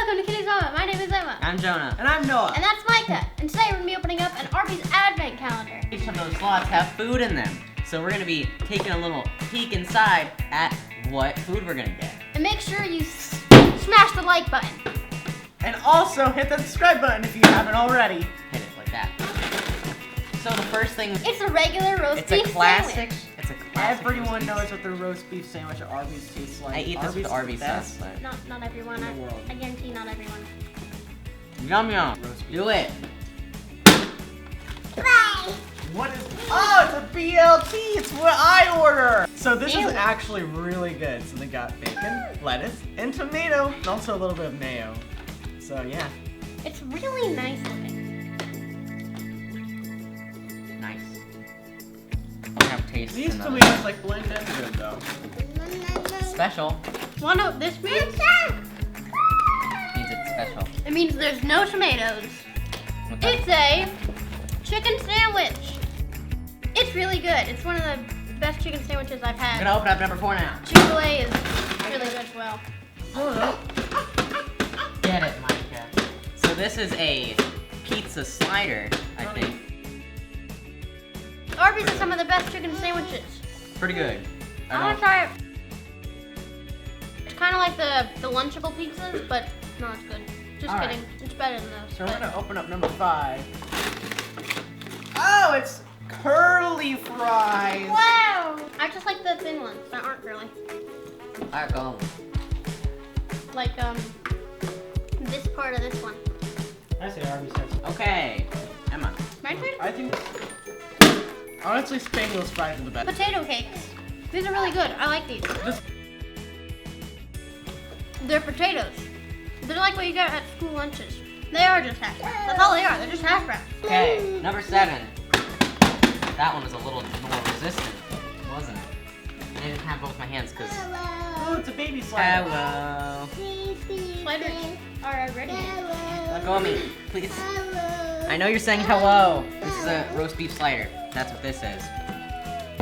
welcome to KittiesMama. My name is Emma. I'm Jonah. And I'm Noah. And that's Micah. And today we're going to be opening up an ARBY'S advent calendar. Each of those slots have food in them. So we're going to be taking a little peek inside at what food we're going to get. And make sure you smash the like button. And also hit the subscribe button if you haven't already. Hit it like that. So the first thing... It's a regular roast it's beef a classic. sandwich. It's a classic. Everyone knows what the roast beef sandwich at Arby's tastes like. I eat this with Arby's sauce. But... Not everyone. In the world. I guarantee not everyone. Yum yum. Roast beef. Do it. What is... Oh, it's a BLT! It's what I order! So this Ew. is actually really good. So they got bacon, lettuce, and tomato, and also a little bit of mayo. So yeah. It's really nice looking. Nice. I have taste. These tomatoes like blend in good though. Special. Wanna know what this means? Means it's special. It means there's no tomatoes. What's that? It's a chicken sandwich. It's really good. It's one of the best chicken sandwiches I've I'm had. gonna open up number 4 now. Chick-fil-A is really good as well. Get it, Micah. So this is a pizza slider, I think. Arby's is some of the best chicken sandwiches. Pretty good. I want to try it. It's kind of like the Lunchable pizzas, but no, it's good. Just All kidding. It's better than those. So we're gonna open up number 5. Oh, it's curly fries! Wow! I just like the thin ones that aren't curly. Alright, go. Like, this part of this one. I say Arby's has. Okay, Emma. My turn? I think... Honestly, Spangles fries are the best. Potato cakes. These are really good. I like these. Just... They're potatoes. They're like what you get at school lunches. They are just hash browns. That's all they are. They're just hash browns. Okay, number 7. That one was a little more resistant, wasn't it? I didn't have both my hands because... Oh, it's a baby slider. Hello. Sliders are ready. Let go of me, please. I know you're saying hello. This is a roast beef slider. That's what this is.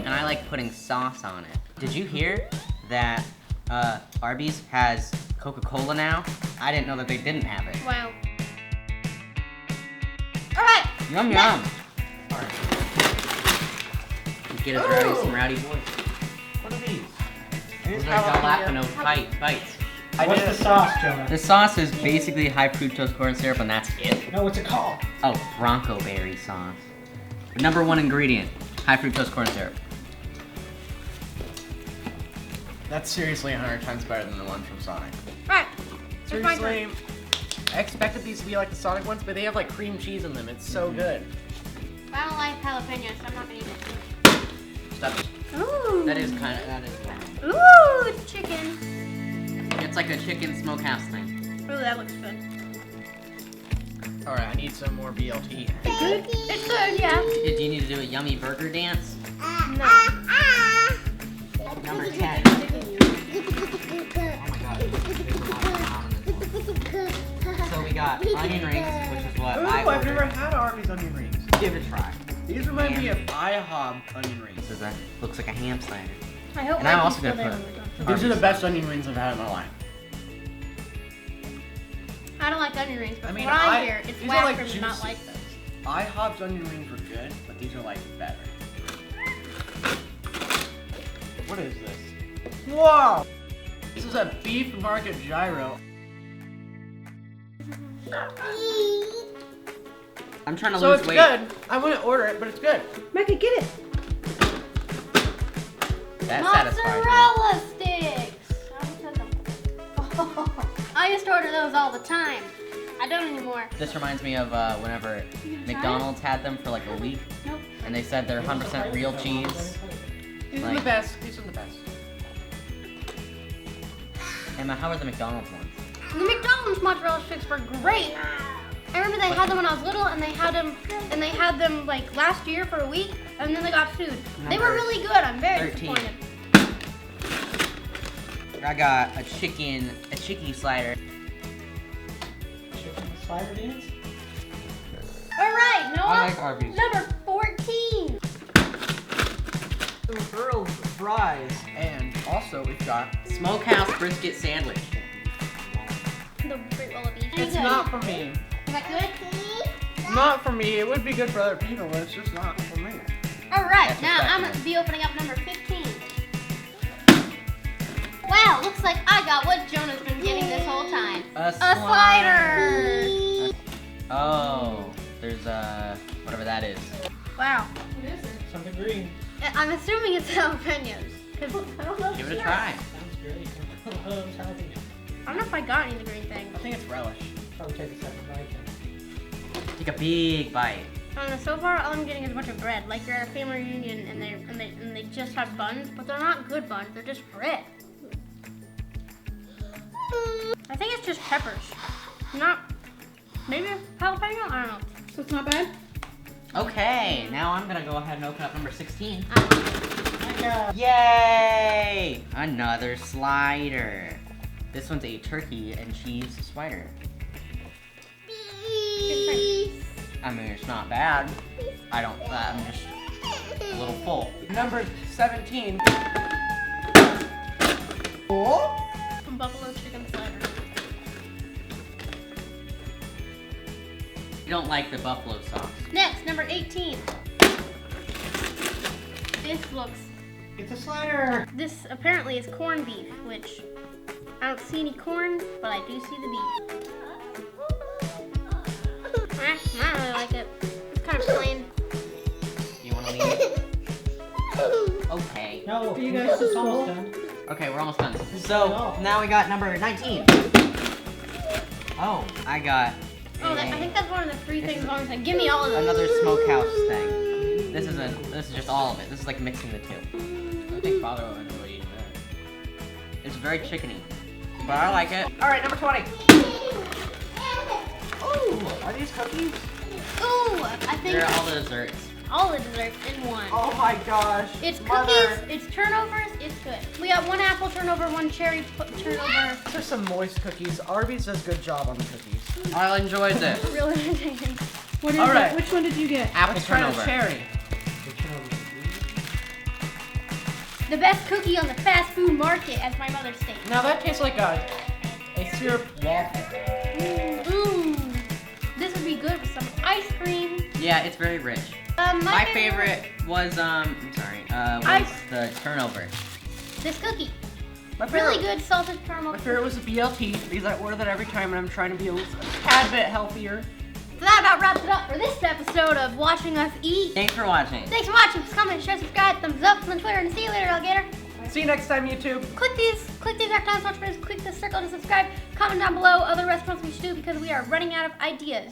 And I like putting sauce on it. Did you hear that Arby's has Coca-Cola now? I didn't know that they didn't have it. Wow. Alright. Yum yum. Alright. Get us rowdy, some rowdy boys. What are these? Those are jalapeno bites. What's the sauce, Jonah? The sauce is basically high fructose corn syrup, and that's it. No, what's it called? Oh, Bronco berry sauce. The number 1 ingredient, high fructose corn syrup. That's seriously 100 times better than the one from Sonic. Right. It's my turn. Seriously, I expected these to be like the Sonic ones, but they have like cream cheese in them. It's so good. I don't like jalapenos, so I'm not gonna eat it. Stop. Ooh. That is kind of. Ooh, it's chicken. It's like a chicken smokehouse thing. Ooh, that looks good. All right, I need some more BLT. Good? It's good, yeah. Do you need to do a yummy burger dance? No. Number 10. Oh my god. So we got onion rings, which is what Ooh, I I've never ordered. had Arby's onion rings. Give it a try. These remind me of IHOB onion rings. This is looks like a ham slider. I hope And I'm my also still gonna there put- when we're done. These are the best onion rings I've had in my life. I don't like onion rings, but I mean, from what I hear, it's these are whack like for me to not juicy. like those. IHOB's onion rings were good, but these are like better. What is this? Whoa! This is a beef market gyro. I'm trying to So lose it's weight. good. I wouldn't order it, but it's good. Micah, get it. That satisfies me. Mozzarella sticks! I used to order those all the time. I don't anymore. This reminds me of whenever McDonald's had them for like a week, Nope. and they said they're 100% real cheese. These are Like- the best. These are the best. Emma, how are the McDonald's ones? The McDonald's mozzarella sticks were great. I remember they had them when I was little, and they had them like last year for a week, and then they got sued. They were Number really good. I'm very 13. disappointed. I got a chicken slider. Chicken slider dance? All right, Noah. I like Arby's. Number 14. Some grilled fries, and also we've got Smokehouse brisket sandwich. The great wallaby. It's not for me. Is that good? Not for me. It would be good for other people, but it's just not for me. All right, That's now I'm respectable. gonna be opening up number 15. Wow, looks like I got what Jonah's been getting this whole time. A slider. Oh, there's whatever that is. Wow. What is it? Something green. I'm assuming it's jalapenos. 'Cause I don't know. Give it a try. Sounds great. Jalapeno. I don't know if I got any of the green things. I think it's relish. Probably take a second bite then. Take a big bite. I don't know, so far all I'm getting is a bunch of bread. Like you're at a family reunion and they just have buns, but they're not good buns. They're just bread. I think it's just peppers. Not maybe jalapeno. I don't know. So it's not bad? Okay, now I'm gonna go ahead and open up number 16. My God. Yay! Another slider. This one's a turkey and cheese slider. I mean, it's not bad. I'm just a little full. Number 17. Some buffalo chicken slider. You don't like the buffalo sauce. Next, number 18. This looks. It's a slider. This apparently is corned beef, which I don't see any corn, but I do see the beef. I don't really like it. It's kind of plain. You wanna leave? Okay. No, Are you guys just almost full? done. Okay, we're almost done. So, now we got number 19. Oh, I got Oh, I think that's one of the three things wrong with it. Give me all of them. another smokehouse thing. This is just all of it. This is like mixing the two. I think Father will enjoy eating that. It's very chickeny, but I like it. All right, number 20. Ooh, are these cookies? Ooh, I think They're all the desserts. all the desserts in one. Oh my gosh. It's Mother. cookies, it's turnovers, it's good. We got one apple turnover, one cherry turnover. These are some moist cookies. Arby's does a good job on the cookies. I enjoyed this. Really entertaining. What is All right. it? Which one did you get? Apple Let's try the turnover. cherry. The best cookie on the fast food market, as my mother states. Now that tastes like a syrup waffle. Ooh, this would be good with some ice cream. Yeah, it's very rich. My favorite was was the turnover. This cookie. My favorite, Really good salted caramel. my favorite was the BLT because I order that every time and I'm trying to be a tad bit healthier. So that about wraps it up for this episode of Watching Us Eat. Thanks for watching. Thanks for watching. Comment, share, subscribe, thumbs up on Twitter, and see you later, alligator. See you next time, YouTube. Click these rectangles, watch videos, click the circle to subscribe. Comment down below other restaurants we should do because we are running out of ideas.